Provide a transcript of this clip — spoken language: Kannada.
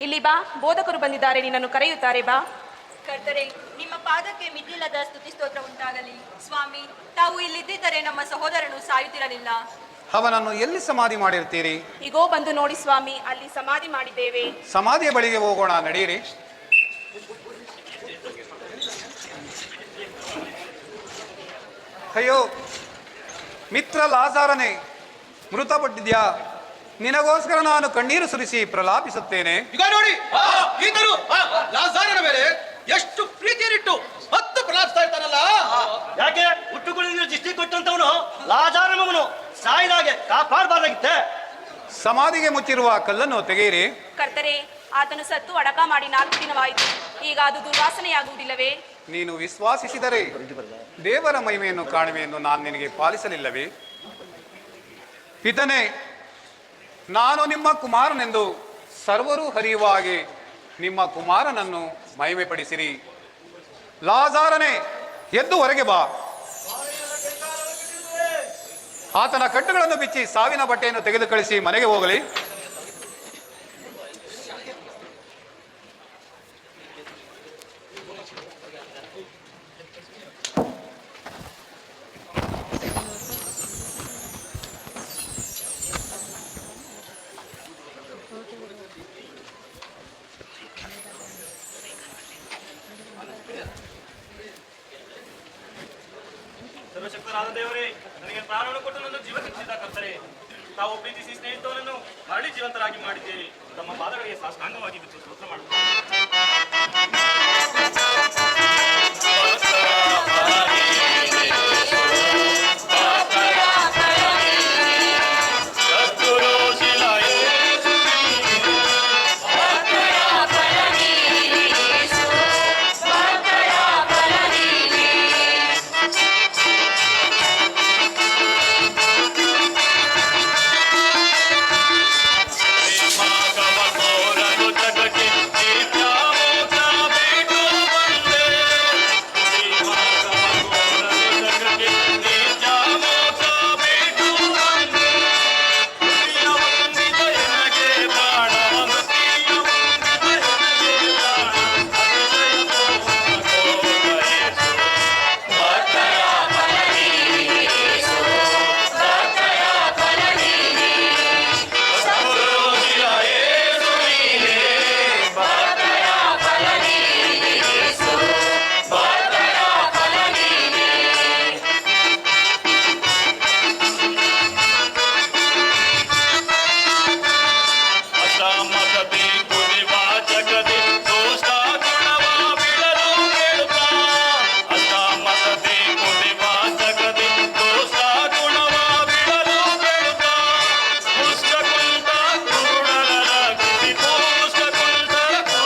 ಇಲ್ಲಿ ಬಾ, ಬೋಧಕರು ಬಂದಿದ್ದಾರೆ, ನಿನ್ನನ್ನು ಕರೆಯುತ್ತಾರೆ, ಬಾ. ಕರ್ತರೆ, ನಿಮ್ಮ ಪಾದಕ್ಕೆ ಮಿತಿಯಿಲ್ಲದ ಸ್ತುತಿ ಸ್ತೋತ್ರ ಉಂಟಾಗಲಿ. ಸ್ವಾಮಿ, ತಾವು ಇಲ್ಲಿದ್ದರೆ ನಮ್ಮ ಸಹೋದರನು ಸಾಯುತ್ತಿರಲಿಲ್ಲ. ಅವನನ್ನು ಎಲ್ಲಿ ಸಮಾಧಿ ಮಾಡಿರ್ತೀರಿ? ಈಗೋ ಬಂದು ನೋಡಿ ಸ್ವಾಮಿ, ಅಲ್ಲಿ ಸಮಾಧಿ ಮಾಡಿದ್ದೇವೆ. ಸಮಾಧಿಯ ಬಳಿಗೆ ಹೋಗೋಣ, ನಡೆಯಿರಿ. ಅಯ್ಯೋ ಮಿತ್ರ ಲಾಜಾರನೇ, ಮೃತಪಟ್ಟಿದ್ಯಾ? ನಿನಗೋಸ್ಕರ ನಾನು ಕಣ್ಣೀರು ಸುರಿಸಿ ಪ್ರಲಾಪಿಸುತ್ತೇನೆ. ಈಗ ನೋಡಿ, ಈತನು ಲಾಜಾರನ ಮೇಲೆ ಎಷ್ಟು ಪ್ರೀತಿಯನ್ನಿಟ್ಟು ಹತ್ತು ಪ್ರಲಾಪಿಸ್ತಾ ಇರ್ತಾನಲ್ಲ. ಯಾಕೆ ಹುಟ್ಟುಗಳಿಂದ ದೃಷ್ಟಿ ಕೊಟ್ಟಂತವನು ಲಾಜಾರನವನು ಸಾಯಿದಾಗೆ ಕಾಪಾಡಬಾರ್ದಾಗಿತ್ತೆ. ಸಮಾಧಿಗೆ ಮುಚ್ಚಿರುವ ಕಲ್ಲನ್ನು ತೆಗೆಯಿರಿ. ಕರ್ತರೆ, ಆತನು ಸತ್ತು ಅಡಕ ಮಾಡಿ 4 ದಿನವಾಯಿತು. ಈಗ ಅದು ದುರ್ವಾಸನೆಯಾಗುವುದಿಲ್ಲವೇ? ನೀನು ವಿಶ್ವಾಸಿಸಿದರೆ ದೇವರ ಮಹಿಮೆಯನ್ನು ಕಾಣುವೆಯನ್ನು ನಾನು ನಿನಗೆ ಪಾಲಿಸಲಿಲ್ಲವೇ? ಪಿತನೇ, ನಾನು ನಿಮ್ಮ ಕುಮಾರನೆಂದು ಸರ್ವರೂ ಹರಿಯುವ ಹಾಗೆ ನಿಮ್ಮ ಕುಮಾರನನ್ನು ಮಹಿಮೆಪಡಿಸಿರಿ. ಲಾಜಾರನೇ, ಎದ್ದು ಹೊರಗೆ ಬಾ. ಆತನ ಕಟ್ಟುಗಳನ್ನು ಬಿಚ್ಚಿ ಸಾವಿನ ಬಟ್ಟೆಯನ್ನು ತೆಗೆದು ಕಳಿಸಿ ಮನೆಗೆ ಹೋಗಲಿ. ಸರ್ವಶಕ್ತರಾದ ದೇವರೇ, ನನಗೆ ಪ್ರಾಣವನ್ನು ಕೊಟ್ಟು ನನ್ನ ಜೀವ ತಿನ್ನಿಸಿದ ಕರ್ತರೆ, ತಾವು ಪ್ರೀತಿಸಿ ಸ್ನೇಹಿತವನನ್ನು ಮರಳಿ ಜೀವಂತರಾಗಿ ಮಾಡಿದ್ದೀರಿ. ತಮ್ಮ ಪಾದಗಳಿಗೆ ಸಾಷ್ಟಾಂಗವಾಗಿ ಬಿಟ್ಟು ಸ್ತೋತ್ರ ಮಾಡುತ್ತಾರೆ.